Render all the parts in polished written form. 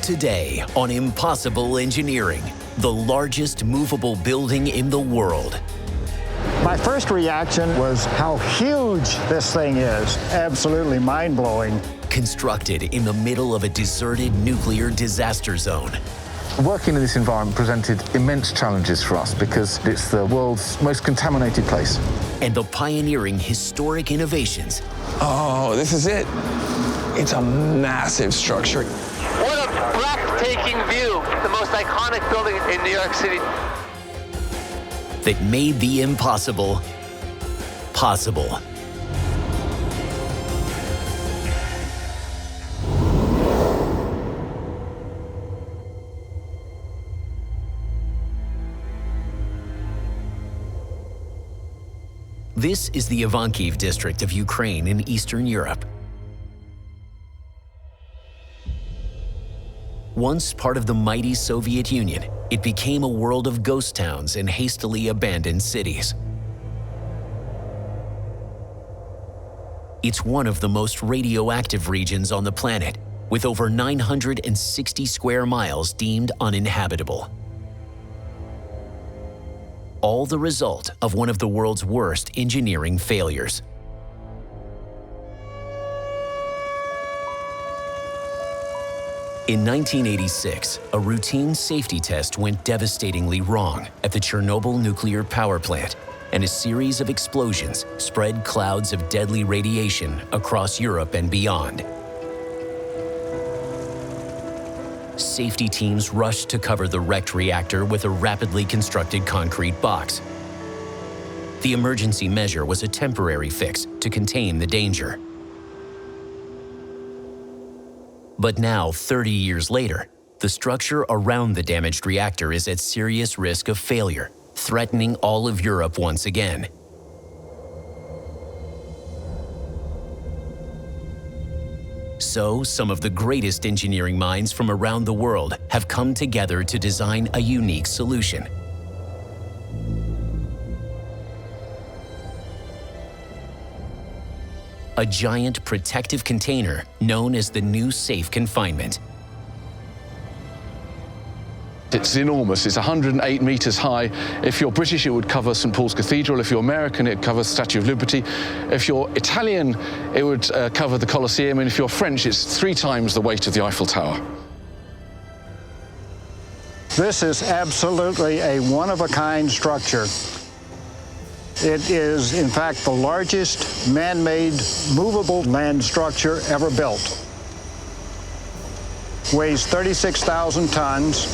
Today on Impossible Engineering, the largest movable building in the world. My first reaction was how huge this thing is. Absolutely mind-blowing. Constructed in the middle of a deserted nuclear disaster zone. Working in this environment presented immense challenges for us because it's the world's most contaminated place. And the pioneering historic innovations. Oh, this is it. It's a massive structure. What a breathtaking view. The most iconic building in New York City. That made the impossible possible. This is the Ivankiv district of Ukraine in Eastern Europe. Once part of the mighty Soviet Union, it became a world of ghost towns and hastily abandoned cities. It's one of the most radioactive regions on the planet, with over 960 square miles deemed uninhabitable. All the result of one of the world's worst engineering failures. In 1986, a routine safety test went devastatingly wrong at the Chernobyl nuclear power plant, and a series of explosions spread clouds of deadly radiation across Europe and beyond. Safety teams rushed to cover the wrecked reactor with a rapidly constructed concrete box. The emergency measure was a temporary fix to contain the danger. But now, 30 years later, the structure around the damaged reactor is at serious risk of failure, threatening all of Europe once again. So, some of the greatest engineering minds from around the world have come together to design a unique solution. A giant protective container known as the new safe confinement. It's enormous. It's 108 meters high. If you're British, it would cover St. Paul's Cathedral. If you're American, it covers Statue of Liberty. If you're Italian, it would cover the Colosseum. And if you're French, it's 3 times the weight of the Eiffel Tower. This is absolutely a one-of-a-kind structure. It is, in fact, the largest man-made movable land structure ever built. Weighs 36,000 tons,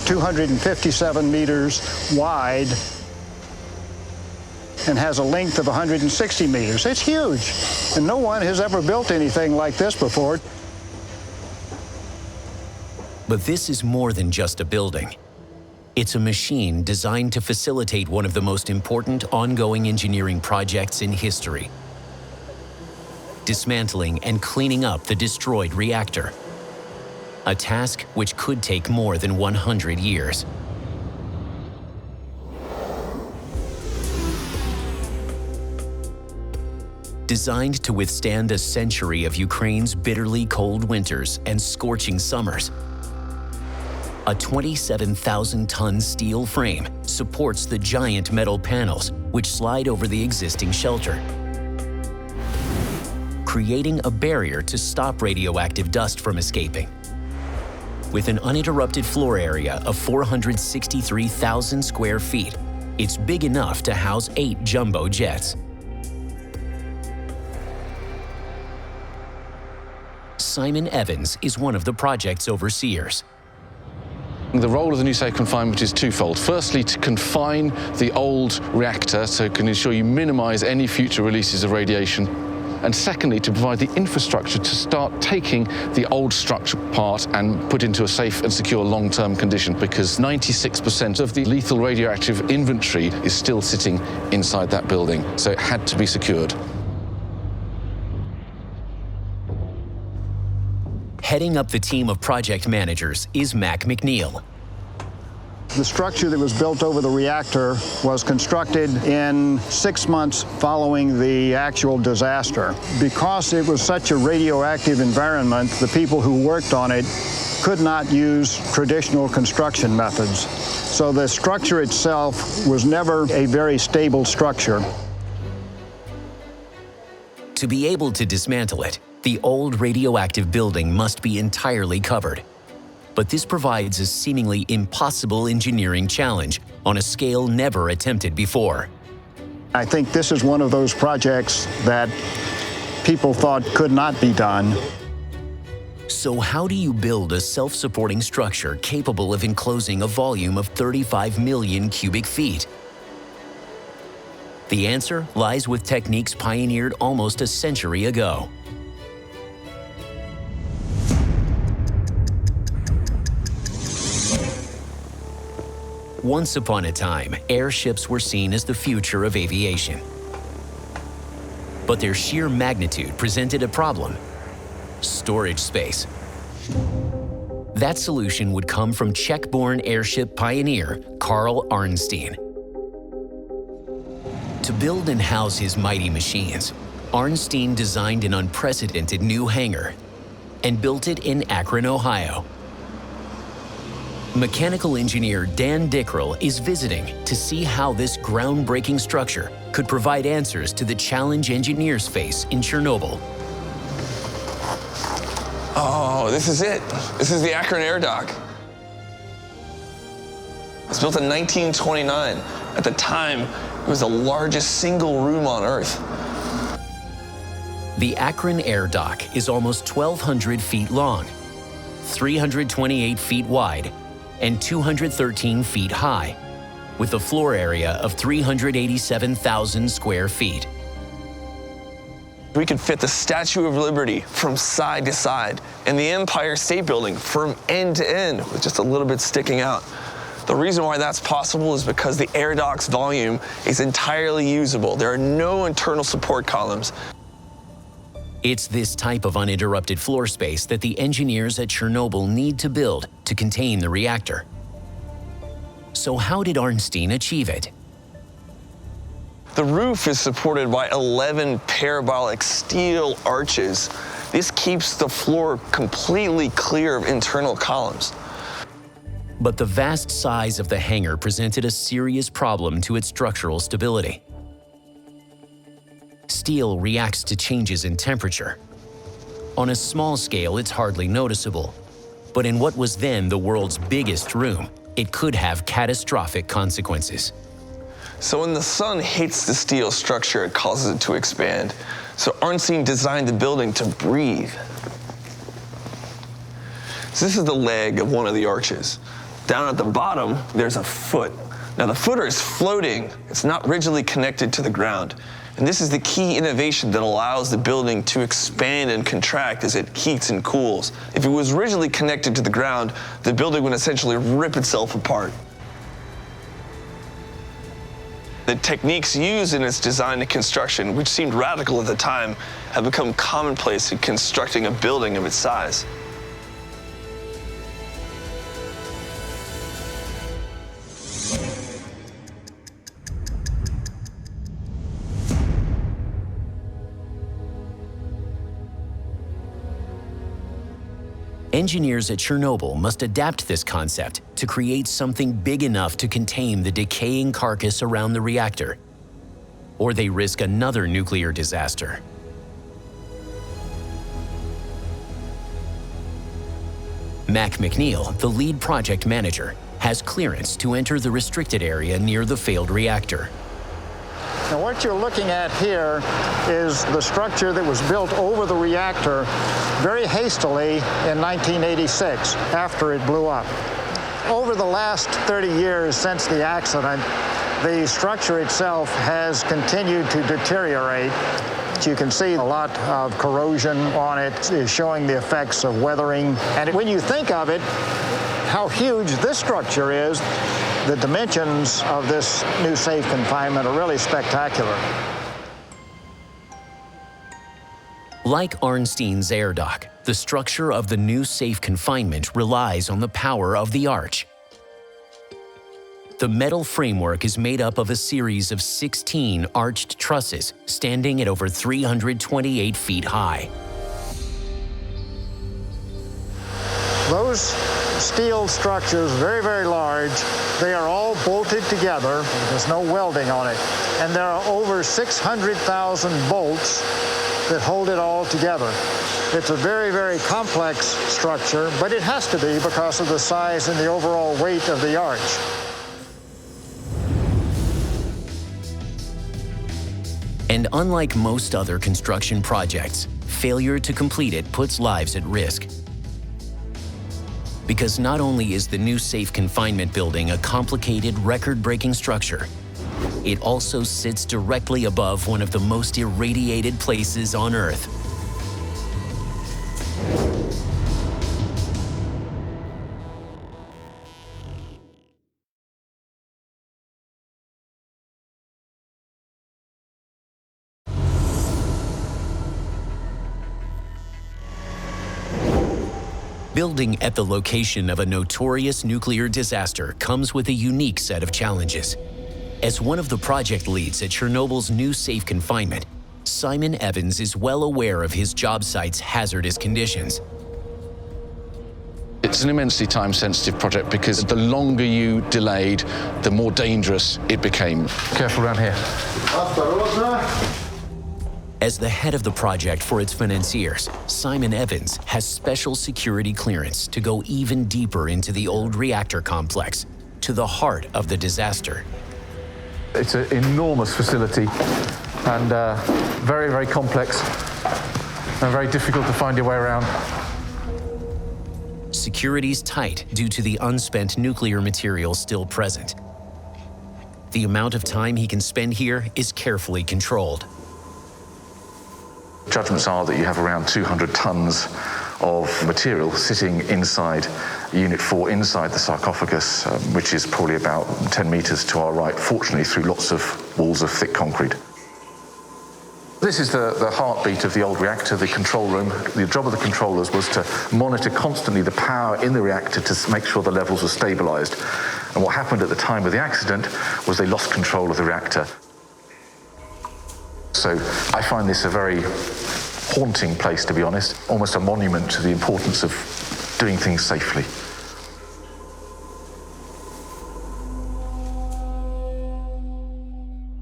257 meters wide, and has a length of 160 meters. It's huge, and no one has ever built anything like this before. But this is more than just a building. It's a machine designed to facilitate one of the most important ongoing engineering projects in history: dismantling and cleaning up the destroyed reactor. A task which could take more than 100 years. Designed to withstand a century of Ukraine's bitterly cold winters and scorching summers, a 27,000-ton steel frame supports the giant metal panels which slide over the existing shelter, creating a barrier to stop radioactive dust from escaping. With an uninterrupted floor area of 463,000 square feet, it's big enough to house 8 jumbo jets. Simon Evans is one of the project's overseers. The role of the new safe confinement is twofold. Firstly, to confine the old reactor so it can ensure you minimize any future releases of radiation. And secondly, to provide the infrastructure to start taking the old structure apart and put into a safe and secure long-term condition, because 96% of the lethal radioactive inventory is still sitting inside that building, so it had to be secured. Heading up the team of project managers is Mac McNeil. The structure that was built over the reactor was constructed in 6 months following the actual disaster. Because it was such a radioactive environment, the people who worked on it could not use traditional construction methods. So the structure itself was never a very stable structure. To be able to dismantle it, the old radioactive building must be entirely covered. But this provides a seemingly impossible engineering challenge on a scale never attempted before. I think this is one of those projects that people thought could not be done. So how do you build a self-supporting structure capable of enclosing a volume of 35 million cubic feet? The answer lies with techniques pioneered almost a century ago. Once upon a time, airships were seen as the future of aviation. But their sheer magnitude presented a problem: storage space. That solution would come from Czech-born airship pioneer Carl Arnstein. To build and house his mighty machines, Arnstein designed an unprecedented new hangar and built it in Akron, Ohio. Mechanical engineer Dan Dickrell is visiting to see how this groundbreaking structure could provide answers to the challenge engineers face in Chernobyl. Oh, this is it. This is the Akron Air Dock. It was built in 1929. At the time, it was the largest single room on Earth. The Akron Air Dock is almost 1,200 feet long, 328 feet wide, and 213 feet high, with a floor area of 387,000 square feet. We could fit the Statue of Liberty from side to side and the Empire State Building from end to end with just a little bit sticking out. The reason why that's possible is because the air dock's volume is entirely usable. There are no internal support columns. It's this type of uninterrupted floor space that the engineers at Chernobyl need to build to contain the reactor. So how did Arnstein achieve it? The roof is supported by 11 parabolic steel arches. This keeps the floor completely clear of internal columns. But the vast size of the hangar presented a serious problem to its structural stability. Steel reacts to changes in temperature. On a small scale, it's hardly noticeable, but in what was then the world's biggest room, it could have catastrophic consequences. So when the sun hits the steel structure, it causes it to expand. So Arnstein designed the building to breathe. So this is the leg of one of the arches. Down at the bottom, there's a foot. Now the footer is floating. It's not rigidly connected to the ground. And this is the key innovation that allows the building to expand and contract as it heats and cools. If it was rigidly connected to the ground, the building would essentially rip itself apart. The techniques used in its design and construction, which seemed radical at the time, have become commonplace in constructing a building of its size. Engineers at Chernobyl must adapt this concept to create something big enough to contain the decaying carcass around the reactor, or they risk another nuclear disaster. Mac McNeil, the lead project manager, has clearance to enter the restricted area near the failed reactor. Now what you're looking at here is the structure that was built over the reactor very hastily in 1986 after it blew up. Over the last 30 years since the accident, the structure itself has continued to deteriorate. You can see a lot of corrosion on it, is showing the effects of weathering. And when you think of it, how huge this structure is, the dimensions of this new safe confinement are really spectacular. Like Arnstein's air dock, the structure of the new safe confinement relies on the power of the arch. The metal framework is made up of a series of 16 arched trusses standing at over 328 feet high. Those steel structures, very, very large, they are all bolted together. There's no welding on it. And there are over 600,000 bolts that hold it all together. It's a very, very complex structure, but it has to be because of the size and the overall weight of the arch. And unlike most other construction projects, failure to complete it puts lives at risk. Because not only is the new safe confinement building a complicated, record-breaking structure, it also sits directly above one of the most irradiated places on Earth. Building at the location of a notorious nuclear disaster comes with a unique set of challenges. As one of the project leads at Chernobyl's new safe confinement, Simon Evans is well aware of his job site's hazardous conditions. It's an immensely time-sensitive project because the longer you delayed, the more dangerous it became. Careful around here. As the head of the project for its financiers, Simon Evans has special security clearance to go even deeper into the old reactor complex, to the heart of the disaster. It's an enormous facility and very, very complex and very difficult to find your way around. Security's tight due to the unspent nuclear material still present. The amount of time he can spend here is carefully controlled. Judgments are that you have around 200 tons of material sitting inside Unit 4, inside the sarcophagus, which is probably about 10 meters to our right, fortunately through lots of walls of thick concrete. This is the heartbeat of the old reactor, the control room. The job of the controllers was to monitor constantly the power in the reactor to make sure the levels were stabilized. And what happened at the time of the accident was they lost control of the reactor. So I find this a very haunting place, to be honest, almost a monument to the importance of doing things safely.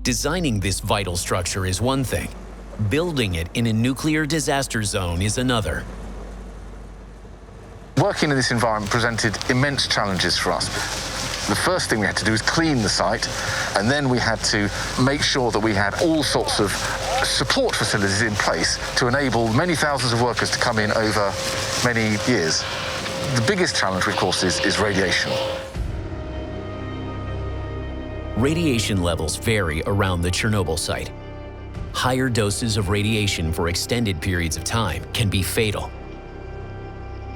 Designing this vital structure is one thing. Building it in a nuclear disaster zone is another. Working in this environment presented immense challenges for us. The first thing we had to do was clean the site, and then we had to make sure that we had all sorts of support facilities in place to enable many thousands of workers to come in over many years. The biggest challenge, of course, is radiation. Radiation levels vary around the Chernobyl site. Higher doses of radiation for extended periods of time can be fatal.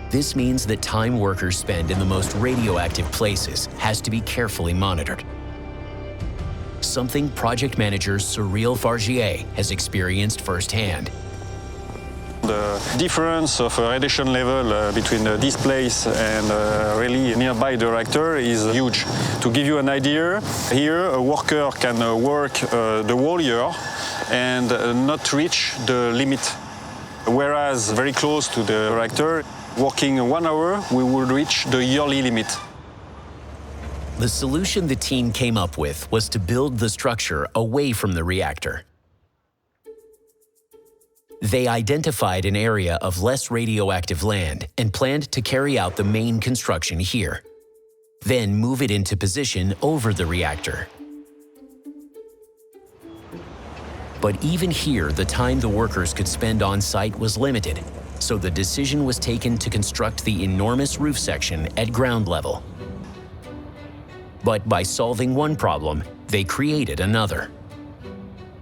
This means that time workers spend in the most radioactive places has to be carefully monitored. Something project manager Cyril Fargier has experienced firsthand. The difference of radiation level between this place and really nearby the reactor is huge. To give you an idea, here a worker can work the whole year and not reach the limit. Whereas very close to the reactor, working 1 hour, we would reach the yearly limit. The solution the team came up with was to build the structure away from the reactor. They identified an area of less radioactive land and planned to carry out the main construction here, then move it into position over the reactor. But even here, the time the workers could spend on site was limited, so the decision was taken to construct the enormous roof section at ground level. But by solving one problem, they created another.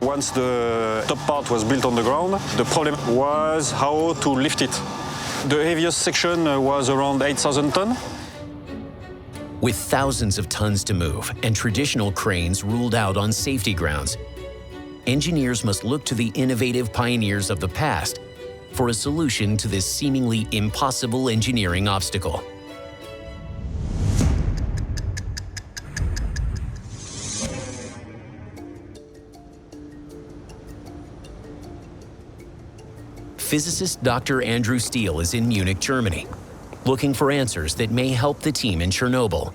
Once the top part was built on the ground, the problem was how to lift it. The heaviest section was around 8,000 tons. With thousands of tons to move and traditional cranes ruled out on safety grounds, engineers must look to the innovative pioneers of the past for a solution to this seemingly impossible engineering obstacle. physicist Dr. Andrew Steele is in Munich, Germany, looking for answers that may help the team in Chernobyl.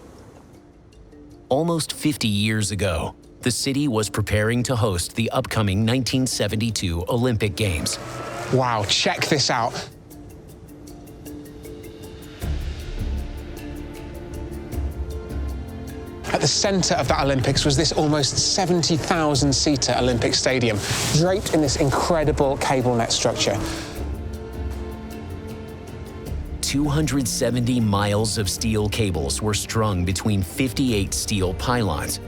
Almost 50 years ago, the city was preparing to host the upcoming 1972 Olympic Games. Wow, check this out. At the centre of that Olympics was this almost 70,000-seater Olympic stadium, draped in this incredible cable net structure. 270 miles of steel cables were strung between 58 steel pylons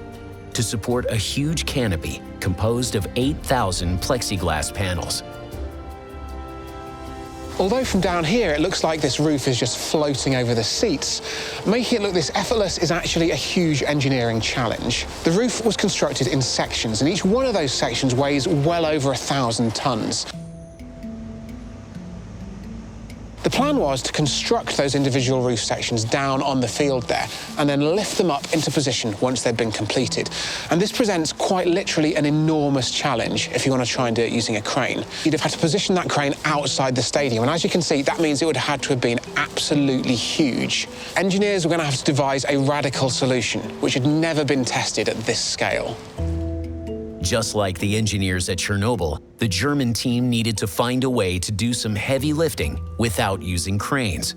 to support a huge canopy composed of 8,000 plexiglass panels. Although from down here it looks like this roof is just floating over the seats, making it look this effortless is actually a huge engineering challenge. The roof was constructed in sections, and each one of those sections weighs well over 1,000 tons. The plan was to construct those individual roof sections down on the field there and then lift them up into position once they'd been completed. And this presents quite literally an enormous challenge if you want to try and do it using a crane. You'd have had to position that crane outside the stadium, and as you can see, that means it would have had to have been absolutely huge. Engineers were going to have to devise a radical solution which had never been tested at this scale. Just like the engineers at Chernobyl, the German team needed to find a way to do some heavy lifting without using cranes.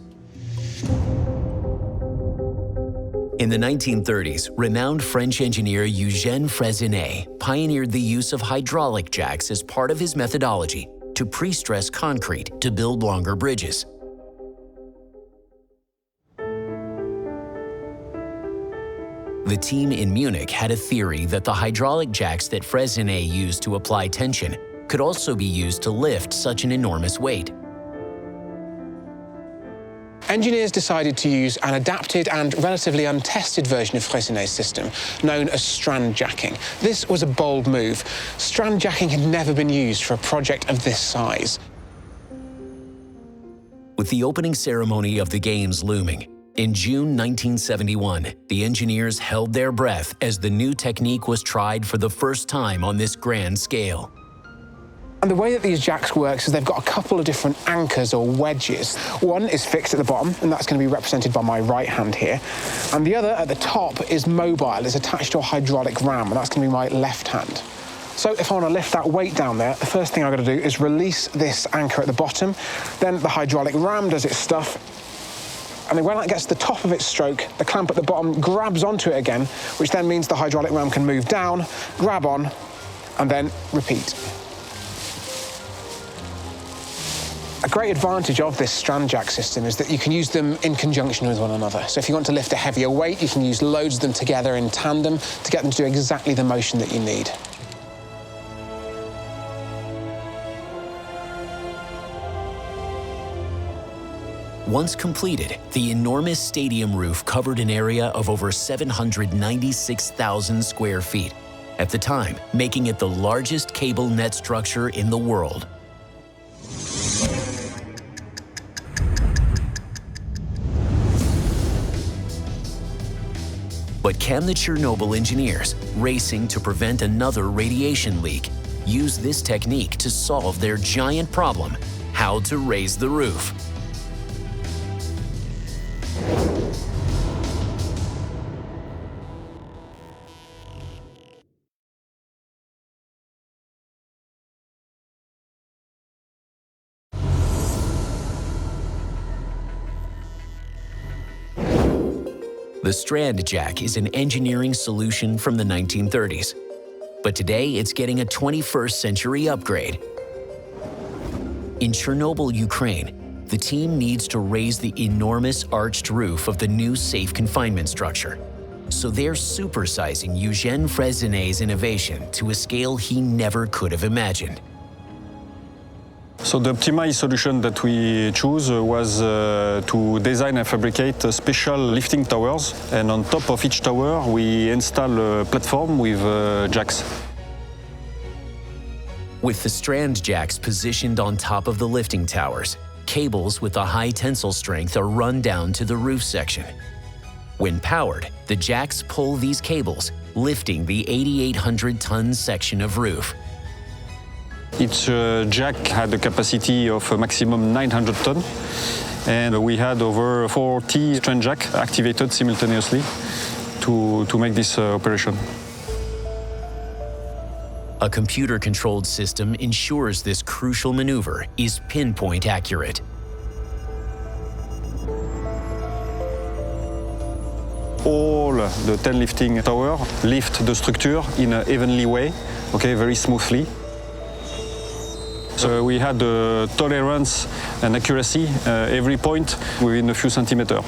In the 1930s, renowned French engineer Eugène Freyssinet pioneered the use of hydraulic jacks as part of his methodology to pre-stress concrete to build longer bridges. The team in Munich had a theory that the hydraulic jacks that Freyssinet used to apply tension could also be used to lift such an enormous weight. Engineers decided to use an adapted and relatively untested version of Freyssinet system, known as strand jacking. This was a bold move. Strand jacking had never been used for a project of this size. With the opening ceremony of the Games looming, in June 1971, the engineers held their breath as the new technique was tried for the first time on this grand scale. And the way that these jacks works is they've got a couple of different anchors or wedges. One is fixed at the bottom, and that's going to be represented by my right hand here. And the other at the top is mobile, it's attached to a hydraulic ram, and that's going to be my left hand. So if I want to lift that weight down there, the first thing I've got to do is release this anchor at the bottom. Then the hydraulic ram does its stuff. And then when it gets to the top of its stroke, the clamp at the bottom grabs onto it again, which then means the hydraulic ram can move down, grab on, and then repeat. A great advantage of this strand jack system is that you can use them in conjunction with one another. So if you want to lift a heavier weight, you can use loads of them together in tandem to get them to do exactly the motion that you need. Once completed, the enormous stadium roof covered an area of over 796,000 square feet, at the time making it the largest cable net structure in the world. But can the Chernobyl engineers, racing to prevent another radiation leak, use this technique to solve their giant problem, how to raise the roof? The strand jack is an engineering solution from the 1930s, but today it's getting a 21st century upgrade. In Chernobyl, Ukraine, the team needs to raise the enormous arched roof of the new safe confinement structure. So they're supersizing Eugène Freysinet's innovation to a scale he never could have imagined. So the optimized solution that we chose was to design and fabricate special lifting towers, and on top of each tower we install a platform with jacks. With the strand jacks positioned on top of the lifting towers, cables with a high tensile strength are run down to the roof section. When powered, the jacks pull these cables, lifting the 8,800-ton section of roof. Each jack had a capacity of a maximum 900 tons, and we had over 40 strand jack activated simultaneously to make this operation. A computer-controlled system ensures this crucial maneuver is pinpoint accurate. All the 10 lifting tower lift the structure in an evenly way, okay, very smoothly. So we had the tolerance and accuracy every point within a few centimeters.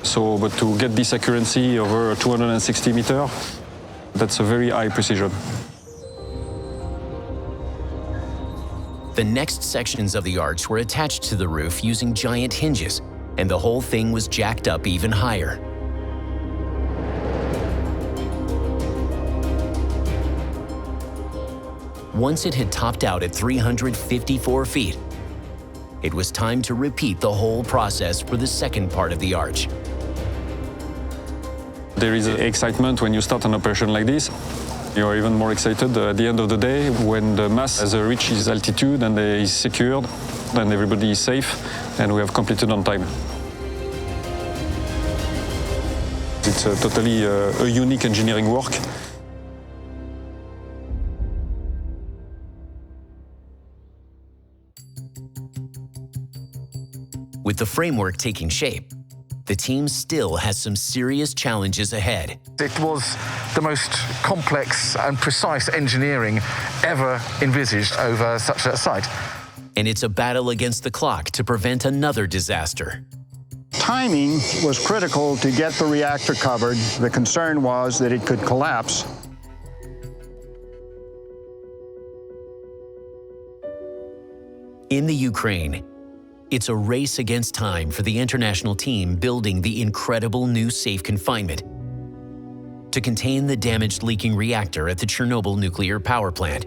So, but to get this accuracy over 260 meters, that's a very high precision. The next sections of the arch were attached to the roof using giant hinges, and the whole thing was jacked up even higher. Once it had topped out at 354 feet, it was time to repeat the whole process for the second part of the arch. There is excitement when you start an operation like this. You're even more excited at the end of the day when the mass has reached its altitude and is secured, and everybody is safe, and we have completed on time. It's totally a unique engineering work. With the framework taking shape, the team still has some serious challenges ahead. It was the most complex and precise engineering ever envisaged over such a site. And it's a battle against the clock to prevent another disaster. Timing was critical to get the reactor covered. The concern was that it could collapse. In the Ukraine, it's a race against time for the international team building the incredible new safe confinement to contain the damaged leaking reactor at the Chernobyl nuclear power plant.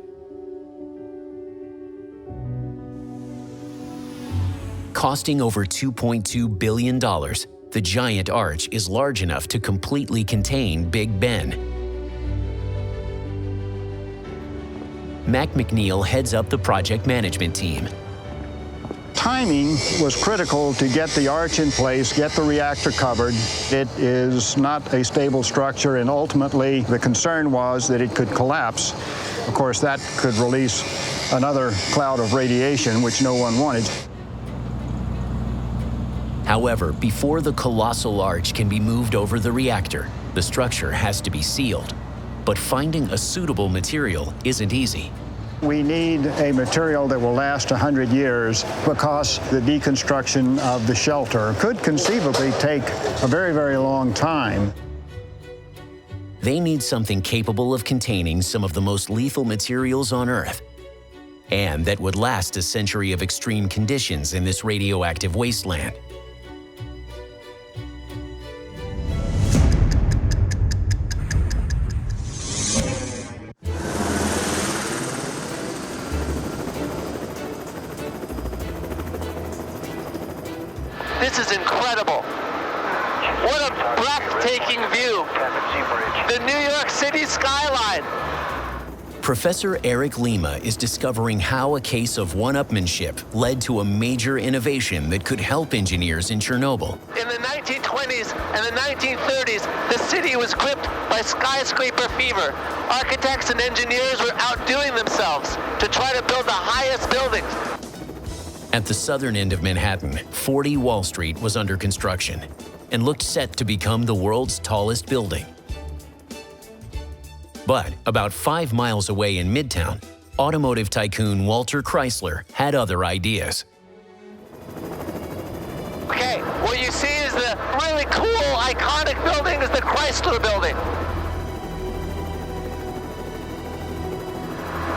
Costing over $2.2 billion, the giant arch is large enough to completely contain Big Ben. Mac McNeil heads up the project management team. Timing was critical to get the arch in place, get the reactor covered. It is not a stable structure, and ultimately the concern was that it could collapse. Of course, that could release another cloud of radiation, which no one wanted. However, before the colossal arch can be moved over the reactor, the structure has to be sealed. But finding a suitable material isn't easy. We need a material that will last 100 years because the deconstruction of the shelter could conceivably take a very, very long time. They need something capable of containing some of the most lethal materials on Earth, and that would last a century of extreme conditions in this radioactive wasteland. This is incredible. What a breathtaking view. The New York City skyline. Professor Eric Lima is discovering how a case of one-upmanship led to a major innovation that could help engineers in Chernobyl. In the 1920s and the 1930s, the city was gripped by skyscraper fever. Architects and engineers were outdoing themselves to try to build the highest buildings. At the southern end of Manhattan, 40 Wall Street was under construction and looked set to become the world's tallest building. But about 5 miles away in Midtown, automotive tycoon Walter Chrysler had other ideas. Okay, what you see is the really cool, iconic building is the Chrysler building.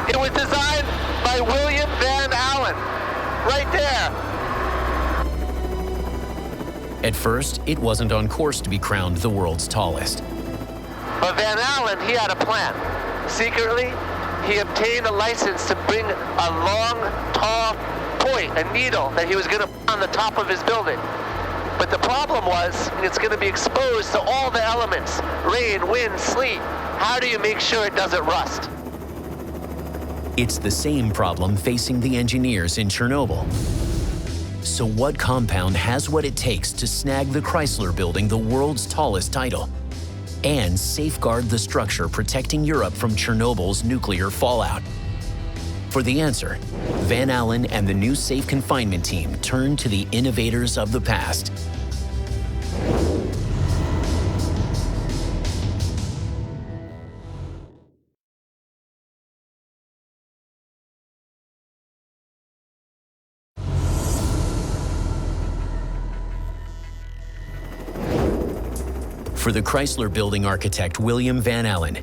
It was designed by William Van Allen, right there. At first, it wasn't on course to be crowned the world's tallest. But Van Allen, he had a plan. Secretly, he obtained a license to bring a long, tall point, a needle, that he was going to put on the top of his building. But the problem was, it's going to be exposed to all the elements, rain, wind, sleet. How do you make sure it doesn't rust? It's the same problem facing the engineers in Chernobyl. So what compound has what it takes to snag the Chrysler Building the world's tallest title and safeguard the structure protecting Europe from Chernobyl's nuclear fallout? For the answer, Van Allen and the new safe confinement team turn to the innovators of the past. For the Chrysler Building architect William Van Allen,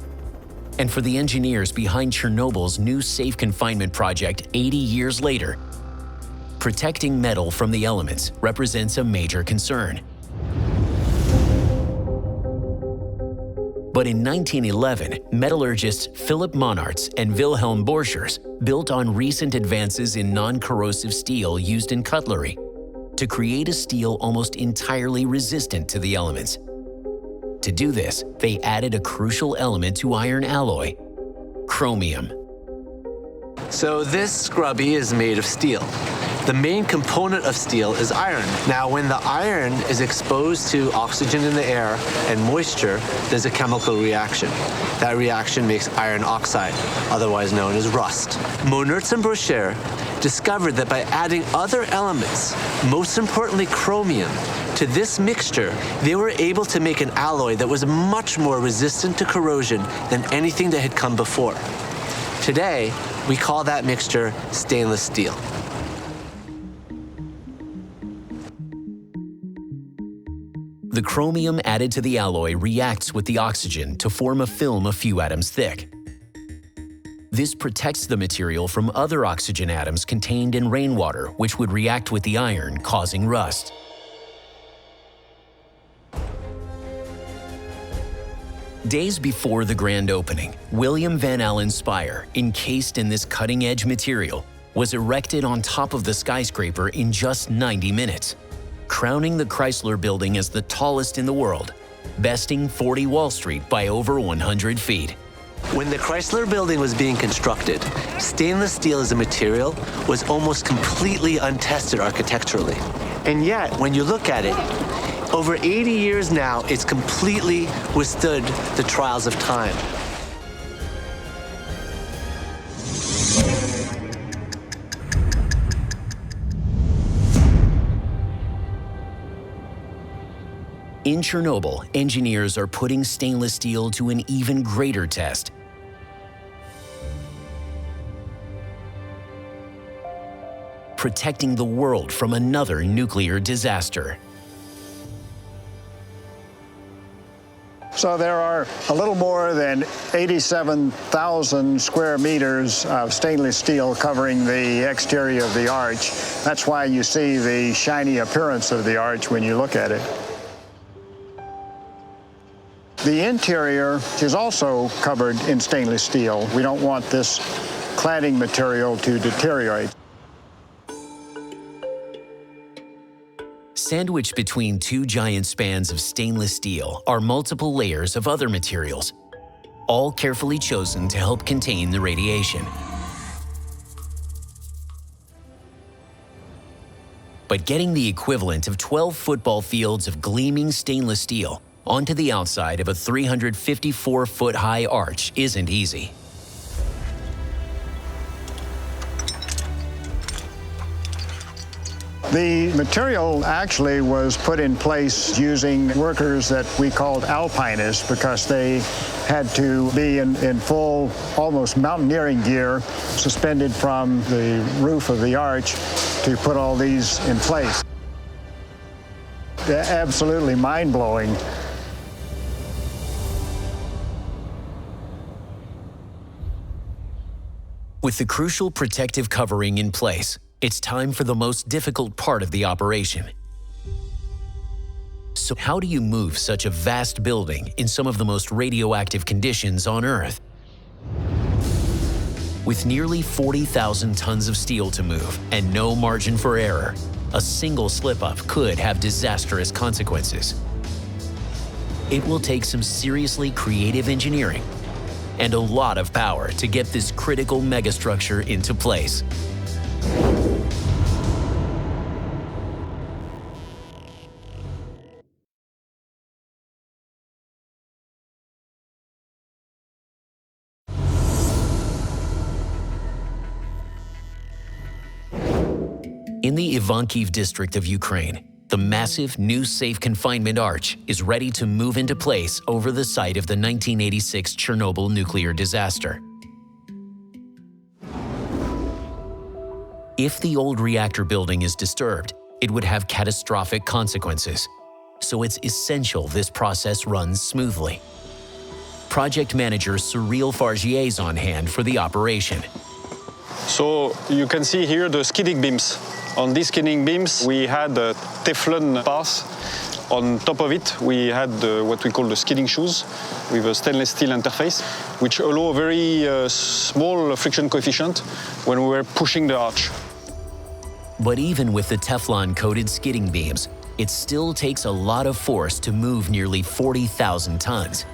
and for the engineers behind Chernobyl's new safe confinement project 80 years later, protecting metal from the elements represents a major concern. But in 1911, metallurgists Philip Monarts and Wilhelm Borchers built on recent advances in non-corrosive steel used in cutlery to create a steel almost entirely resistant to the elements. To do this, they added a crucial element to iron alloy: chromium. So this scrubby is made of steel. The main component of steel is iron. Now, when the iron is exposed to oxygen in the air and moisture, there's a chemical reaction. That reaction makes iron oxide, otherwise known as rust. Monarts and Borchers discovered that by adding other elements, most importantly chromium, to this mixture, they were able to make an alloy that was much more resistant to corrosion than anything that had come before. Today, we call that mixture stainless steel. The chromium added to the alloy reacts with the oxygen to form a film a few atoms thick. This protects the material from other oxygen atoms contained in rainwater, which would react with the iron, causing rust. Days before the grand opening, William Van Allen's spire, encased in this cutting-edge material, was erected on top of the skyscraper in just 90 minutes, crowning the Chrysler Building as the tallest in the world, besting 40 Wall Street by over 100 feet. When the Chrysler Building was being constructed, stainless steel as a material was almost completely untested architecturally. And yet, when you look at it, over 80 years now, it's completely withstood the trials of time. In Chernobyl, engineers are putting stainless steel to an even greater test. Protecting the world from another nuclear disaster. So there are a little more than 87,000 square meters of stainless steel covering the exterior of the arch. That's why you see the shiny appearance of the arch when you look at it. The interior is also covered in stainless steel. We don't want this cladding material to deteriorate. Sandwiched between two giant spans of stainless steel are multiple layers of other materials, all carefully chosen to help contain the radiation. But getting the equivalent of 12 football fields of gleaming stainless steel onto the outside of a 354-foot-high arch isn't easy. The material actually was put in place using workers that we called alpinists because they had to be in full, almost mountaineering gear, suspended from the roof of the arch to put all these in place. They're absolutely mind-blowing. With the crucial protective covering in place, it's time for the most difficult part of the operation. So how do you move such a vast building in some of the most radioactive conditions on Earth? With nearly 40,000 tons of steel to move and no margin for error, a single slip-up could have disastrous consequences. It will take some seriously creative engineering and a lot of power to get this critical megastructure into place. In the Ivánkiv district of Ukraine, the massive new safe confinement arch is ready to move into place over the site of the 1986 Chernobyl nuclear disaster. If the old reactor building is disturbed, it would have catastrophic consequences. So it's essential this process runs smoothly. Project manager Cyril Fargier is on hand for the operation. So you can see here the skidding beams. On these skidding beams, we had a Teflon pass. On top of it, we had what we call the skidding shoes with a stainless steel interface, which allow a very small friction coefficient when we were pushing the arch. But even with the Teflon-coated skidding beams, it still takes a lot of force to move nearly 40,000 tons.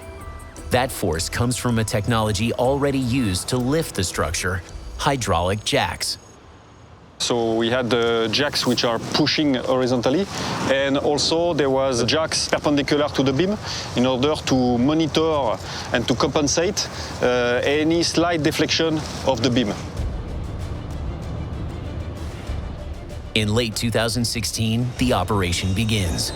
That force comes from a technology already used to lift the structure: hydraulic jacks. So we had the jacks which are pushing horizontally, and also there was jacks perpendicular to the beam in order to monitor and to compensate any slight deflection of the beam. In late 2016, the operation begins.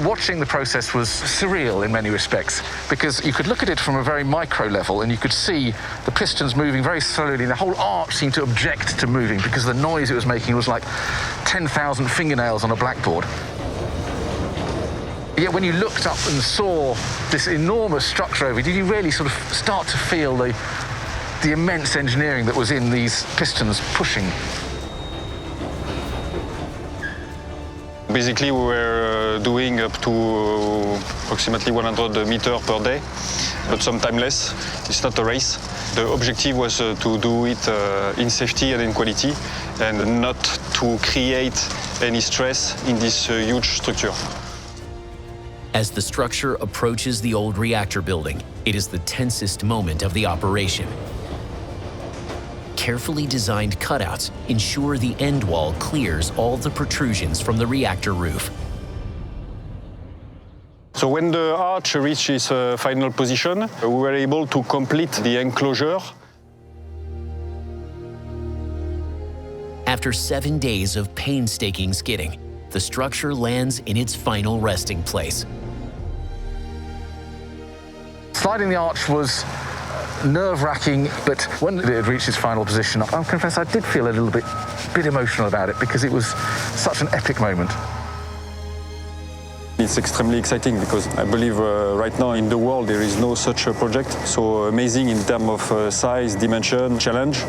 Watching the process was surreal in many respects, because you could look at it from a very micro level and you could see the pistons moving very slowly. The whole arch seemed to object to moving because the noise it was making was like 10,000 fingernails on a blackboard. Yet when you looked up and saw this enormous structure over, did you really sort of start to feel the immense engineering that was in these pistons pushing? Basically, we were doing up to approximately 100 meters per day, but sometimes less. It's not a race. The objective was to do it in safety and in quality, and not to create any stress in this huge structure. As the structure approaches the old reactor building, it is the tensest moment of the operation. Carefully designed cutouts ensure the end wall clears all the protrusions from the reactor roof. So when the arch reached its final position, we were able to complete the enclosure. After 7 days of painstaking skidding, the structure lands in its final resting place. Sliding the arch was nerve-wracking, but when it had reached its final position, I'll confess I did feel a little bit emotional about it, because it was such an epic moment. It's extremely exciting because I believe right now in the world there is no such a project, so amazing in terms of size, dimension, challenge.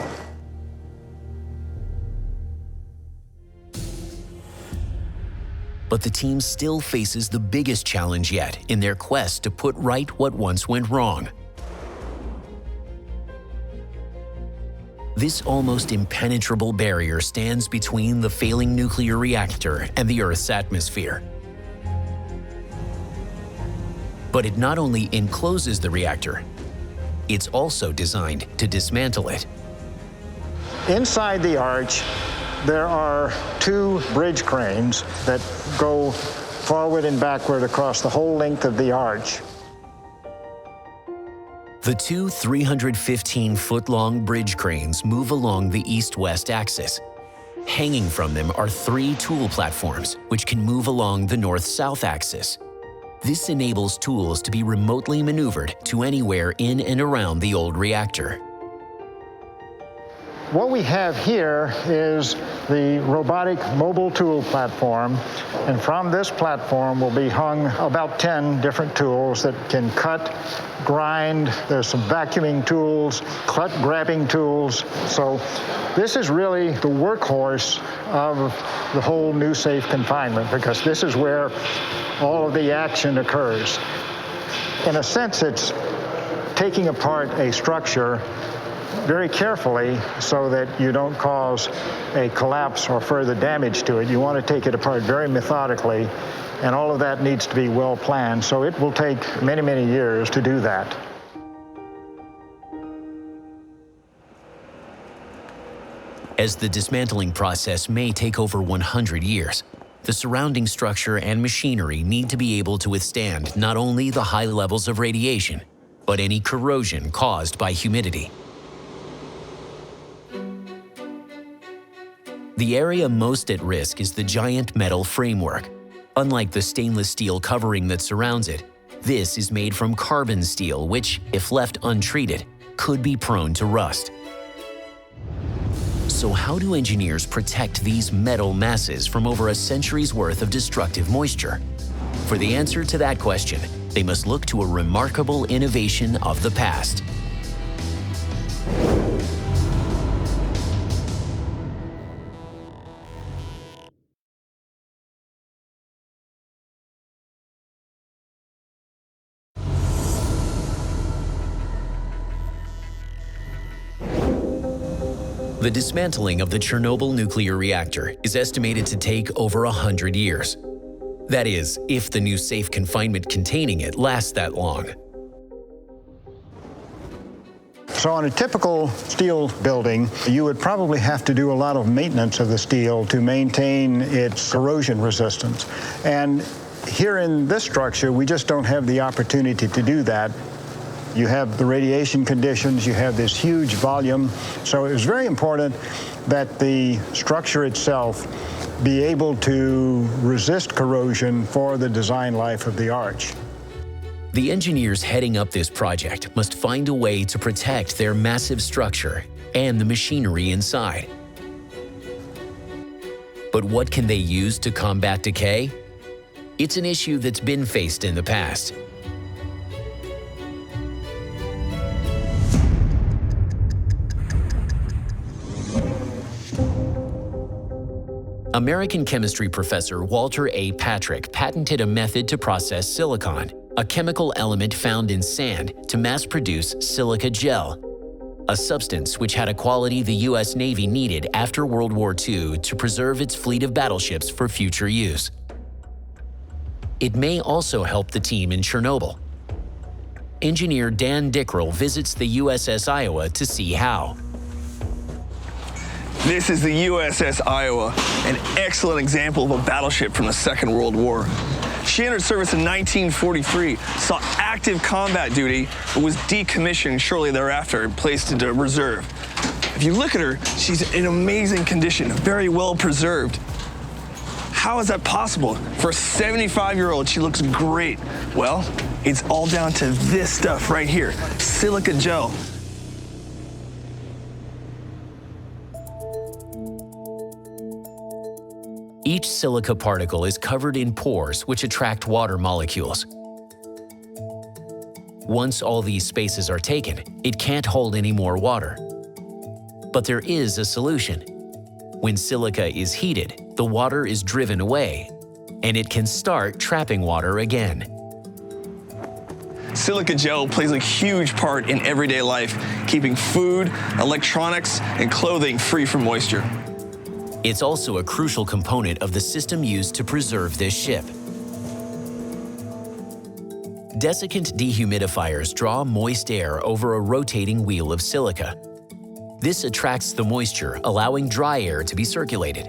But the team still faces the biggest challenge yet in their quest to put right what once went wrong. This almost impenetrable barrier stands between the failing nuclear reactor and the Earth's atmosphere. But it not only encloses the reactor, it's also designed to dismantle it. Inside the arch, there are 2 bridge cranes that go forward and backward across the whole length of the arch. The 2 315-foot-long bridge cranes move along the east-west axis. Hanging from them are 3 tool platforms, which can move along the north-south axis. This enables tools to be remotely maneuvered to anywhere in and around the old reactor. What we have here is the robotic mobile tool platform, and from this platform will be hung about 10 different tools that can cut, grind. There's some vacuuming tools, cut grabbing tools. So this is really the workhorse of the whole new safe confinement, because this is where all of the action occurs. In a sense, it's taking apart a structure very carefully so that you don't cause a collapse or further damage to it. You want to take it apart very methodically and all of that needs to be well planned, so it will take many, many years to do that. As the dismantling process may take over 100 years, the surrounding structure and machinery need to be able to withstand not only the high levels of radiation, but any corrosion caused by humidity. The area most at risk is the giant metal framework. Unlike the stainless steel covering that surrounds it, this is made from carbon steel, which, if left untreated, could be prone to rust. So how do engineers protect these metal masses from over a century's worth of destructive moisture? For the answer to that question, they must look to a remarkable innovation of the past. The dismantling of the Chernobyl nuclear reactor is estimated to take over 100 years. That is, if the new safe confinement containing it lasts that long. So on a typical steel building, you would probably have to do a lot of maintenance of the steel to maintain its corrosion resistance. And here in this structure, we just don't have the opportunity to do that. You have the radiation conditions, you have this huge volume. So it was very important that the structure itself be able to resist corrosion for the design life of the arch. The engineers heading up this project must find a way to protect their massive structure and the machinery inside. But what can they use to combat decay? It's an issue that's been faced in the past. American chemistry professor Walter A. Patrick patented a method to process silicon, a chemical element found in sand, to mass-produce silica gel, a substance which had a quality the U.S. Navy needed after World War II to preserve its fleet of battleships for future use. It may also help the team in Chernobyl. Engineer Dan Dickrell visits the USS Iowa to see how. This is the USS Iowa, an excellent example of a battleship from the Second World War. She entered service in 1943, saw active combat duty, but was decommissioned shortly thereafter and placed into reserve. If you look at her, she's in amazing condition, very well preserved. How is that possible? For a 75-year-old, she looks great. Well, it's all down to this stuff right here, silica gel. Each silica particle is covered in pores which attract water molecules. Once all these spaces are taken, it can't hold any more water. But there is a solution. When silica is heated, the water is driven away, and it can start trapping water again. Silica gel plays a huge part in everyday life, keeping food, electronics, and clothing free from moisture. It's also a crucial component of the system used to preserve this ship. Desiccant dehumidifiers draw moist air over a rotating wheel of silica. This attracts the moisture, allowing dry air to be circulated.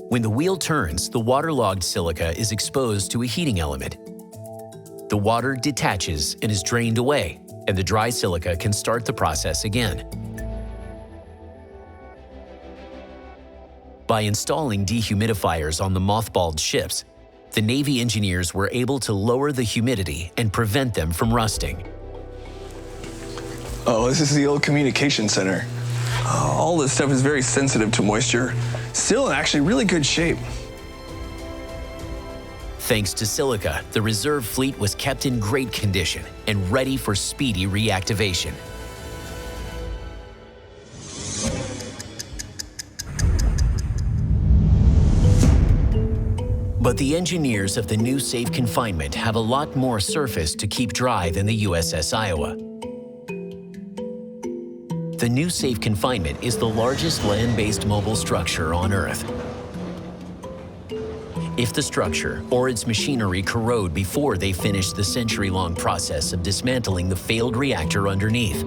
When the wheel turns, the waterlogged silica is exposed to a heating element. The water detaches and is drained away, and the dry silica can start the process again. By installing dehumidifiers on the mothballed ships, the Navy engineers were able to lower the humidity and prevent them from rusting. Oh, this is the old communication center. All this stuff is very sensitive to moisture. Still in actually really good shape. Thanks to silica, the reserve fleet was kept in great condition and ready for speedy reactivation. But the engineers of the new safe confinement have a lot more surface to keep dry than the USS Iowa. The new safe confinement is the largest land-based mobile structure on Earth. if the structure or its machinery corrode before they finish the century-long process of dismantling the failed reactor underneath.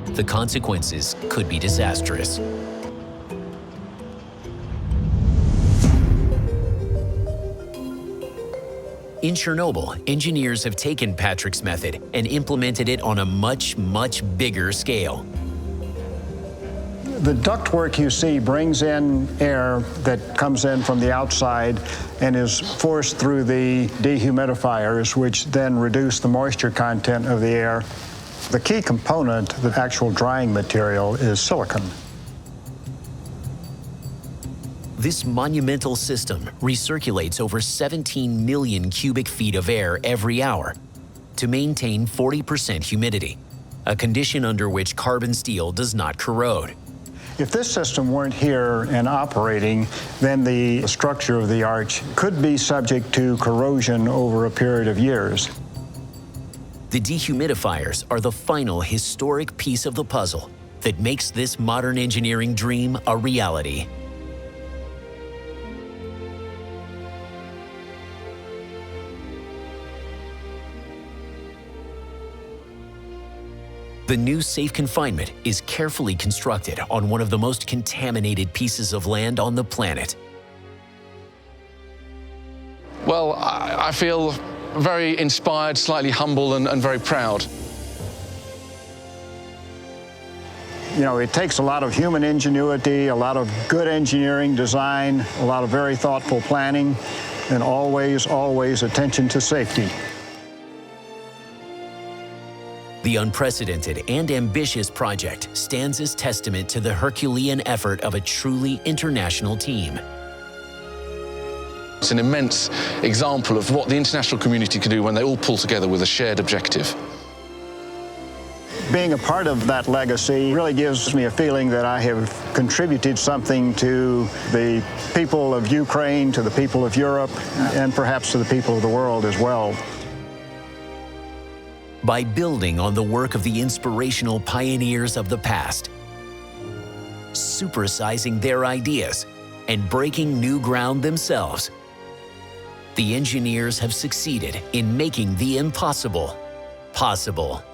The consequences could be disastrous. In Chernobyl, engineers have taken Patrick's method and implemented it on a much, much bigger scale. The ductwork you see brings in air that comes in from the outside and is forced through the dehumidifiers, which then reduce the moisture content of the air. The key component, the actual drying material, is silicon. This monumental system recirculates over 17 million cubic feet of air every hour to maintain 40% humidity, a condition under which carbon steel does not corrode. If this system weren't here and operating, then the structure of the arch could be subject to corrosion over a period of years. The dehumidifiers are the final historic piece of the puzzle that makes this modern engineering dream a reality. The new safe confinement is carefully constructed on one of the most contaminated pieces of land on the planet. Well, I feel very inspired, slightly humble, and very proud. You know, it takes a lot of human ingenuity, a lot of good engineering design, a lot of very thoughtful planning, and always, always attention to safety. The unprecedented and ambitious project stands as testament to the Herculean effort of a truly international team. It's an immense example of what the international community can do when they all pull together with a shared objective. Being a part of that legacy really gives me a feeling that I have contributed something to the people of Ukraine, to the people of Europe, and perhaps to the people of the world as well. By building on the work of the inspirational pioneers of the past, supersizing their ideas, and breaking new ground themselves, the engineers have succeeded in making the impossible possible.